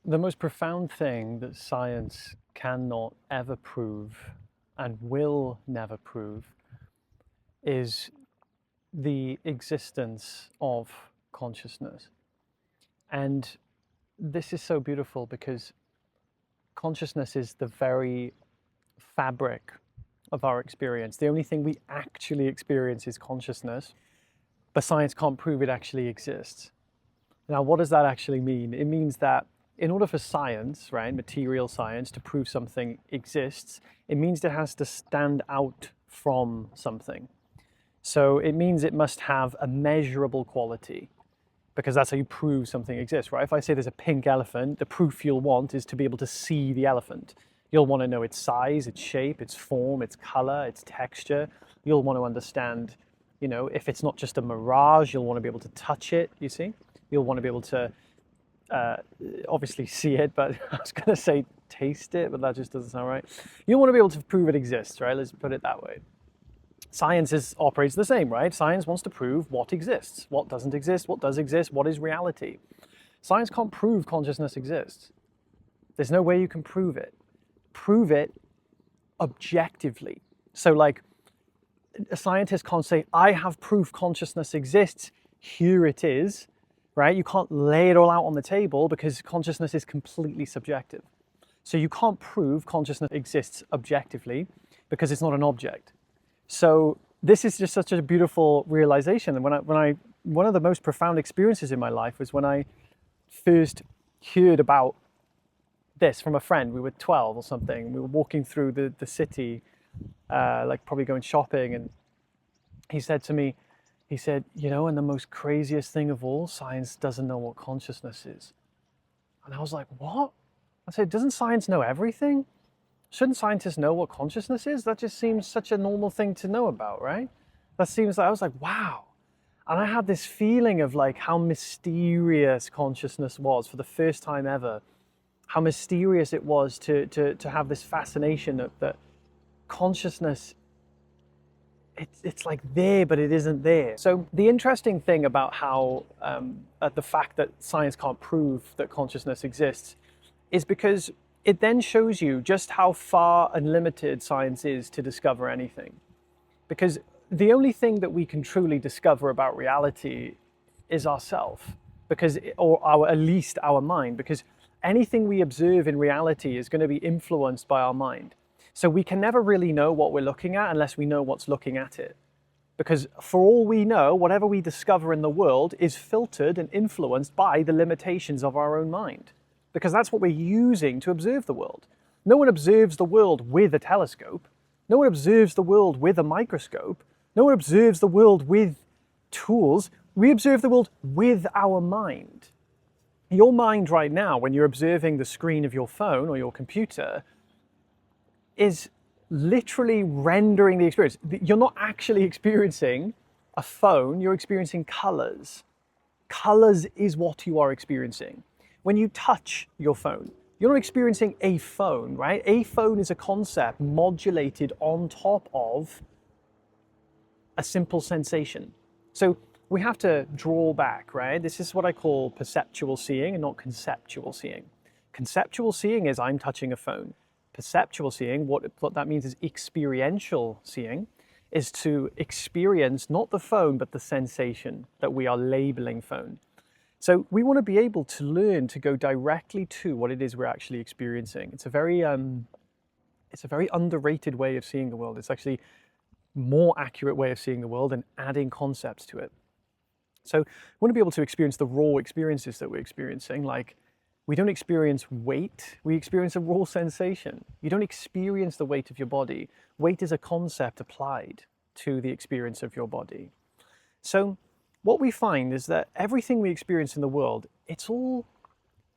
The most profound thing that science cannot ever prove and will never prove is the existence of consciousness. And this is so beautiful because consciousness is the very fabric of our experience. The only thing we actually experience is consciousness, but science can't prove it actually exists. Now, what does that actually mean? It means that in order for science, right, material science, to prove something exists, it means it has to stand out from something. So it means it must have a measurable quality, because that's how you prove something exists, right? If I say there's a pink elephant, the proof you'll want is to be able to see the elephant. You'll want to know its size, its shape, its form, its color, its texture. You'll want to understand, if it's not just a mirage, you'll want to be able to touch it, you see? You'll want to be able to obviously see it, but I was going to say taste it, but that just doesn't sound right. You want to be able to prove it exists, right? Let's put it that way. Science operates the same, right? Science wants to prove what exists, what doesn't exist, what does exist, what is reality. Science can't prove consciousness exists. There's no way you can prove it. Prove it objectively. So like a scientist can't say, I have proof consciousness exists, here it is, right? You can't lay it all out on the table because consciousness is completely subjective. So you can't prove consciousness exists objectively because it's not an object. So this is just such a beautiful realization. And one of the most profound experiences in my life was when I first heard about this from a friend. We were 12 or something. We were walking through the city, like probably going shopping. And he said to me, and the most craziest thing of all, science doesn't know what consciousness is. And I was like, what? I said, doesn't science know everything? Shouldn't scientists know what consciousness is? That just seems such a normal thing to know about, right? That seems like, I was like, wow. And I had this feeling of like how mysterious consciousness was for the first time ever. How mysterious it was to have this fascination that consciousness, it's like there, but it isn't there. So the interesting thing about how, the fact that science can't prove that consciousness exists is because it then shows you just how far and limited science is to discover anything. Because the only thing that we can truly discover about reality is ourself, or at least our mind, because anything we observe in reality is going to be influenced by our mind. So we can never really know what we're looking at unless we know what's looking at it. Because for all we know, whatever we discover in the world is filtered and influenced by the limitations of our own mind. Because that's what we're using to observe the world. No one observes the world with a telescope. No one observes the world with a microscope. No one observes the world with tools. We observe the world with our mind. Your mind right now, when you're observing the screen of your phone or your computer, is literally rendering the experience. You're not actually experiencing a phone, you're experiencing colors. Colors is what you are experiencing. When you touch your phone, you're not experiencing a phone, right? A phone is a concept modulated on top of a simple sensation. So we have to draw back, right? This is what I call perceptual seeing and not conceptual seeing. Conceptual seeing is I'm touching a phone. Perceptual seeing, what that means is experiential seeing, is to experience not the phone, but the sensation that we are labeling phone. So we want to be able to learn to go directly to what it is we're actually experiencing. It's a very underrated way of seeing the world. It's actually a more accurate way of seeing the world and adding concepts to it. So we want to be able to experience the raw experiences that we're experiencing. Like, we don't experience weight, we experience a raw sensation. You don't experience the weight of your body. Weight is a concept applied to the experience of your body. So what we find is that everything we experience in the world, it's all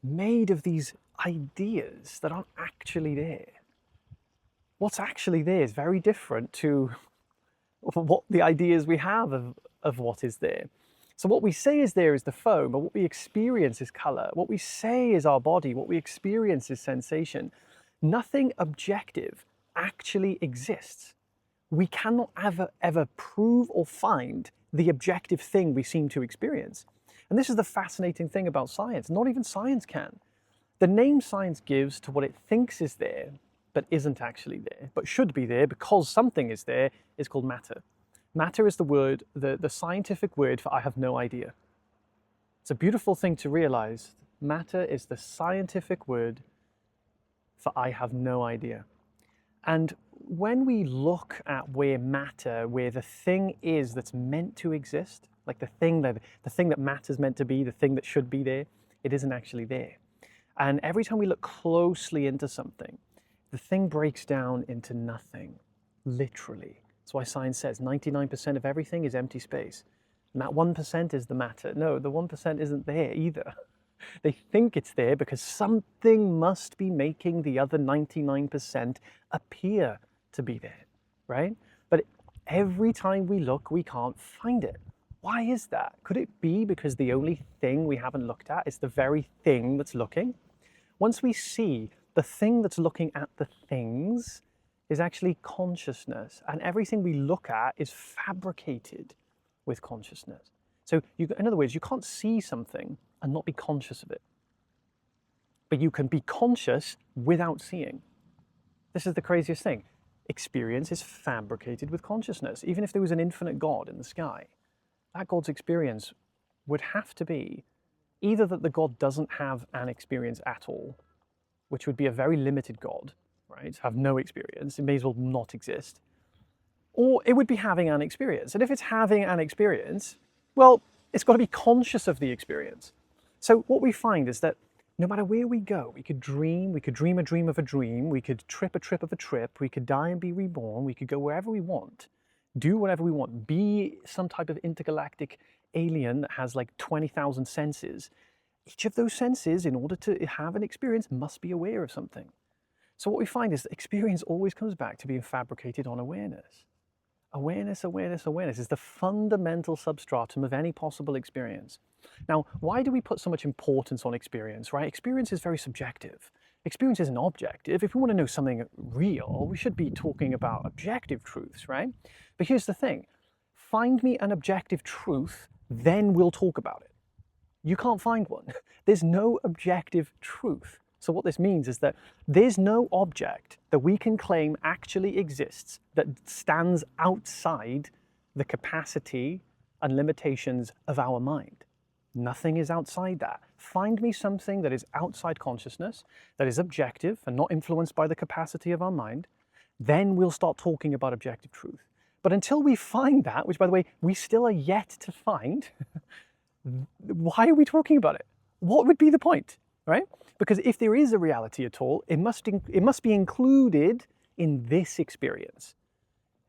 made of these ideas that aren't actually there. What's actually there is very different to what the ideas we have of what is there. So what we say is there is the phone, but what we experience is color. What we say is our body. What we experience is sensation. Nothing objective actually exists. We cannot ever prove or find the objective thing we seem to experience. And this is the fascinating thing about science. Not even science can. The name science gives to what it thinks is there, but isn't actually there, but should be there because something is there, is called matter. Matter is the word, the scientific word for I have no idea. It's a beautiful thing to realize. Matter is the scientific word for I have no idea. And when we look at where matter, where the thing is that's meant to exist, like the thing that matter's meant to be, the thing that should be there, it isn't actually there. And every time we look closely into something, the thing breaks down into nothing, literally. That's why science says 99% of everything is empty space. And that 1% is the matter. No, the 1% isn't there either. They think it's there because something must be making the other 99% appear to be there, right? But every time we look, we can't find it. Why is that? Could it be because the only thing we haven't looked at is the very thing that's looking? Once we see the thing that's looking at the things is actually consciousness, and everything we look at is fabricated with consciousness. So in other words, you can't see something and not be conscious of it. But you can be conscious without seeing. This is the craziest thing. Experience is fabricated with consciousness. Even if there was an infinite God in the sky, that God's experience would have to be either that the God doesn't have an experience at all, which would be a very limited God, right? Have no experience, it may as well not exist, or it would be having an experience. And if it's having an experience, well, it's got to be conscious of the experience. So what we find is that no matter where we go, we could dream a dream of a dream, we could trip a trip of a trip, we could die and be reborn, we could go wherever we want, do whatever we want, be some type of intergalactic alien that has like 20,000 senses. Each of those senses, in order to have an experience, must be aware of something. So what we find is that experience always comes back to being fabricated on awareness. Awareness, awareness, awareness is the fundamental substratum of any possible experience. Now, why do we put so much importance on experience, right? Experience is very subjective. Experience isn't objective. If we want to know something real, we should be talking about objective truths, right? But here's the thing. Find me an objective truth, then we'll talk about it. You can't find one. There's no objective truth. So what this means is that there's no object that we can claim actually exists that stands outside the capacity and limitations of our mind. Nothing is outside that. Find me something that is outside consciousness, that is objective and not influenced by the capacity of our mind, then we'll start talking about objective truth. But until we find that, which by the way, we still are yet to find, why are we talking about it? What would be the point, right? Because if there is a reality at all, it must be included in this experience.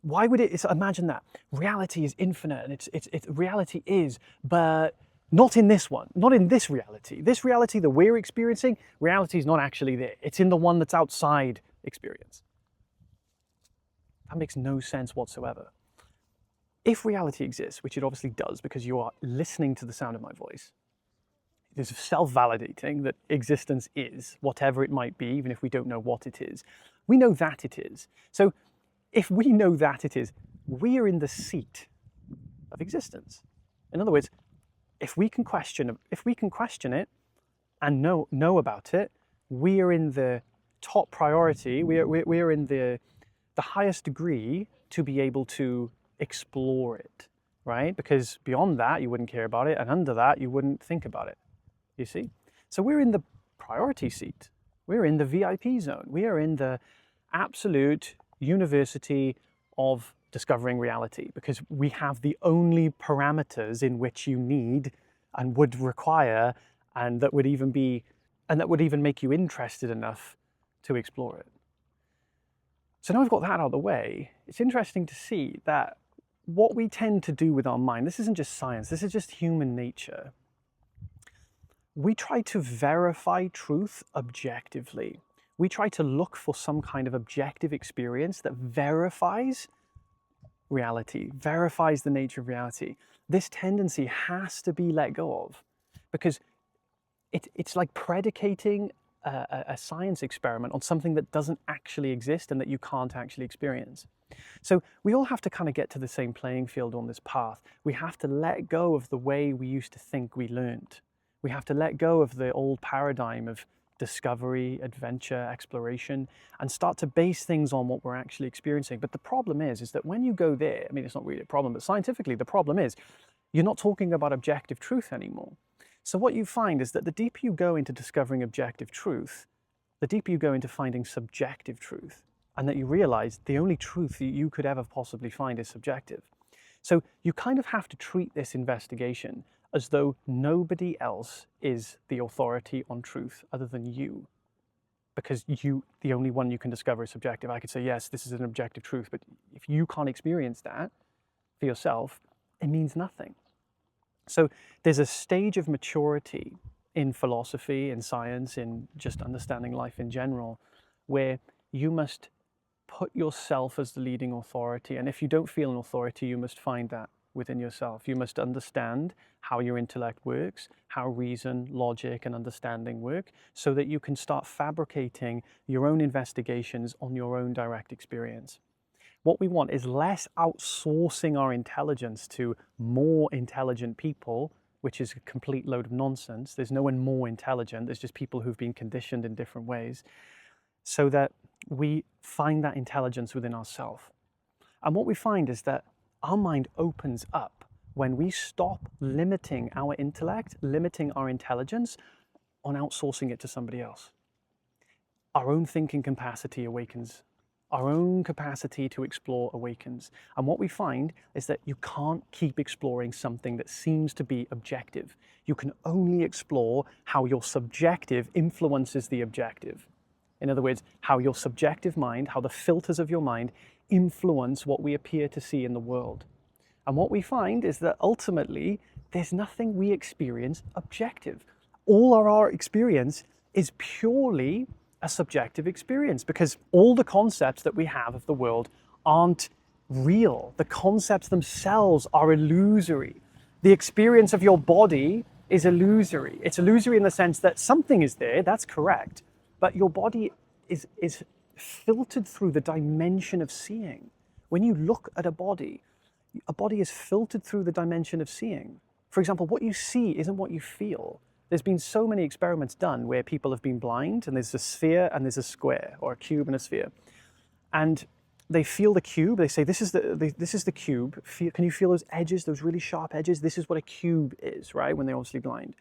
Why would it? Imagine that reality is infinite, and reality is, but not in this one, not in this reality. This reality that we're experiencing, reality is not actually there. It's in the one that's outside experience. That makes no sense whatsoever. If reality exists, which it obviously does because you are listening to the sound of my voice, it is self-validating that existence is, whatever it might be, even if we don't know what it is. We know that it is. So if we know that it is, we are in the seat of existence. In other words, if we can question it and know about it, we are in the top priority, we are in the highest degree to be able to explore it, right? Because beyond that, you wouldn't care about it, and under that, you wouldn't think about it, you see? So we're in the priority seat. We're in the VIP zone. We are in the absolute university of discovering reality, because we have the only parameters in which you need and would require, and that would even make you interested enough to explore it. So now I've got that out of the way, it's interesting to see that what we tend to do with our mind, this isn't just science, this is just human nature. We try to verify truth objectively. We try to look for some kind of objective experience that verifies reality, verifies the nature of reality. This tendency has to be let go of, because it's like predicating a science experiment on something that doesn't actually exist and that you can't actually experience. So we all have to kind of get to the same playing field on this path. We have to let go of the way we used to think we learned. We have to let go of the old paradigm of discovery, adventure, exploration, and start to base things on what we're actually experiencing. But the problem is that when you go there, I mean, it's not really a problem, but scientifically, the problem is you're not talking about objective truth anymore. So what you find is that the deeper you go into discovering objective truth, the deeper you go into finding subjective truth, and that you realize the only truth that you could ever possibly find is subjective. So you kind of have to treat this investigation as though nobody else is the authority on truth other than you. Because you, the only one you can discover is subjective. I could say, yes, this is an objective truth, but if you can't experience that for yourself, it means nothing. So there's a stage of maturity in philosophy, in science, in just understanding life in general, where you must put yourself as the leading authority. And if you don't feel an authority, you must find that within yourself. You must understand how your intellect works, how reason, logic, and understanding work, so that you can start fabricating your own investigations on your own direct experience. What we want is less outsourcing our intelligence to more intelligent people, which is a complete load of nonsense. There's no one more intelligent. There's just people who've been conditioned in different ways, so that we find that intelligence within ourselves. And what we find is that our mind opens up when we stop limiting our intellect, limiting our intelligence on outsourcing it to somebody else. Our own thinking capacity awakens. Our own capacity to explore awakens. And what we find is that you can't keep exploring something that seems to be objective. You can only explore how your subjective influences the objective. In other words, how your subjective mind, how the filters of your mind influence what we appear to see in the world. And what we find is that ultimately, there's nothing we experience objective. All of our experience is purely a subjective experience, because all the concepts that we have of the world aren't real. The concepts themselves are illusory. The experience of your body is illusory. It's illusory in the sense that something is there, that's correct, but your body is filtered through the dimension of seeing. When you look at a body is filtered through the dimension of seeing. For example, what you see isn't what you feel. There's been so many experiments done where people have been blind, and there's a sphere and there's a square, or a cube and a sphere. And they feel the cube, they say, this is the cube. Can you feel those edges, those really sharp edges? This is what a cube is, right, when they're obviously blind.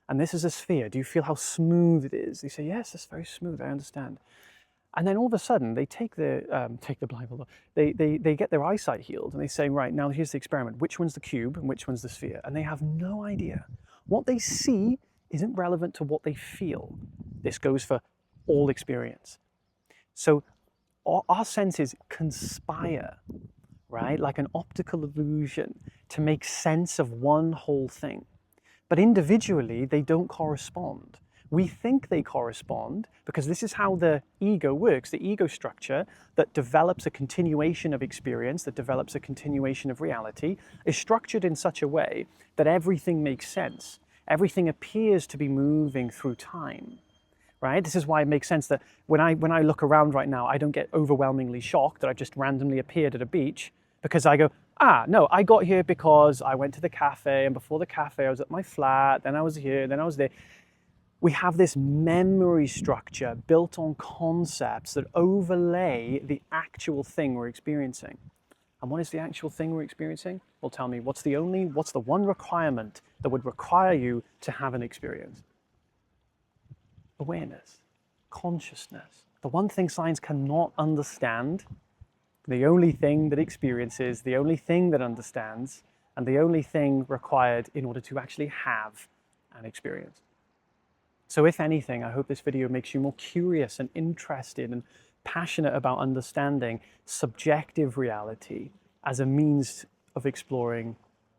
And this is a sphere. Do you feel how smooth it is? They say, yes, it's very smooth, I understand. And then all of a sudden, they take the blindfold, they get their eyesight healed, and they say, right, now here's the experiment. Which one's the cube and which one's the sphere? And they have no idea. What they see isn't relevant to what they feel. This goes for all experience. So our senses conspire, right, like an optical illusion, to make sense of one whole thing. But individually, they don't correspond. We think they correspond because this is how the ego works. The ego structure that develops a continuation of experience, that develops a continuation of reality, is structured in such a way that everything makes sense. Everything appears to be moving through time, right? This is why it makes sense that when I look around right now, I don't get overwhelmingly shocked that I've just randomly appeared at a beach, because I go, no, I got here because I went to the cafe, and before the cafe I was at my flat, then I was here, then I was there. We have this memory structure built on concepts that overlay the actual thing we're experiencing. And what is the actual thing we're experiencing? Well, tell me, what's the one requirement that would require you to have an experience? Awareness, consciousness. The one thing science cannot understand, the only thing that experiences, the only thing that understands, and the only thing required in order to actually have an experience. So if anything, I hope this video makes you more curious and interested and passionate about understanding subjective reality as a means of exploring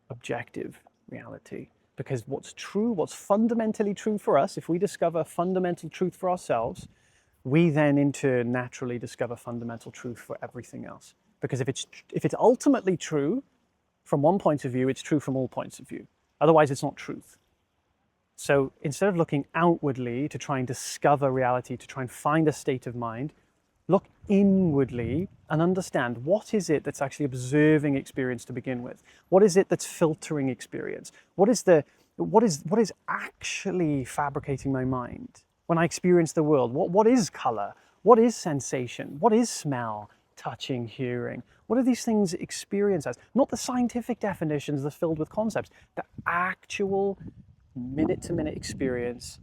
objective reality. Because what's true, what's fundamentally true for us, if we discover fundamental truth for ourselves, we then in turn naturally discover fundamental truth for everything else. Because if it's ultimately true from one point of view, it's true from all points of view. Otherwise, it's not truth. So instead of looking outwardly to try and discover reality, to try and find a state of mind, look inwardly and understand what is it that's actually observing experience to begin with? What is it that's filtering experience? What is actually fabricating my mind? when I experience the world? What is color? What is sensation? What is smell, touching, hearing? What are these things experienced as? Not the scientific definitions that are filled with concepts, the actual minute-to-minute experience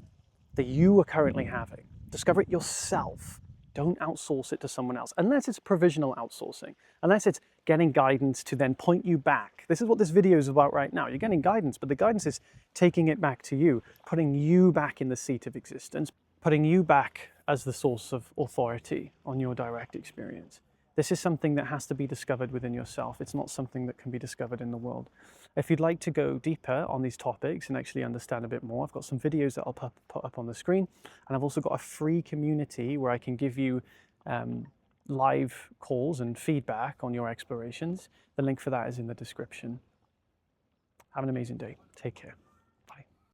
that you are currently having. Discover it yourself. Don't outsource it to someone else, unless it's provisional outsourcing, unless it's getting guidance to then point you back. This is what this video is about right now. You're getting guidance, but the guidance is taking it back to you, putting you back in the seat of existence, putting you back as the source of authority on your direct experience. This is something that has to be discovered within yourself. It's not something that can be discovered in the world. If you'd like to go deeper on these topics and actually understand a bit more, I've got some videos that I'll put up on the screen. And I've also got a free community where I can give you live calls and feedback on your explorations. The link for that is in the description. Have an amazing day. Take care.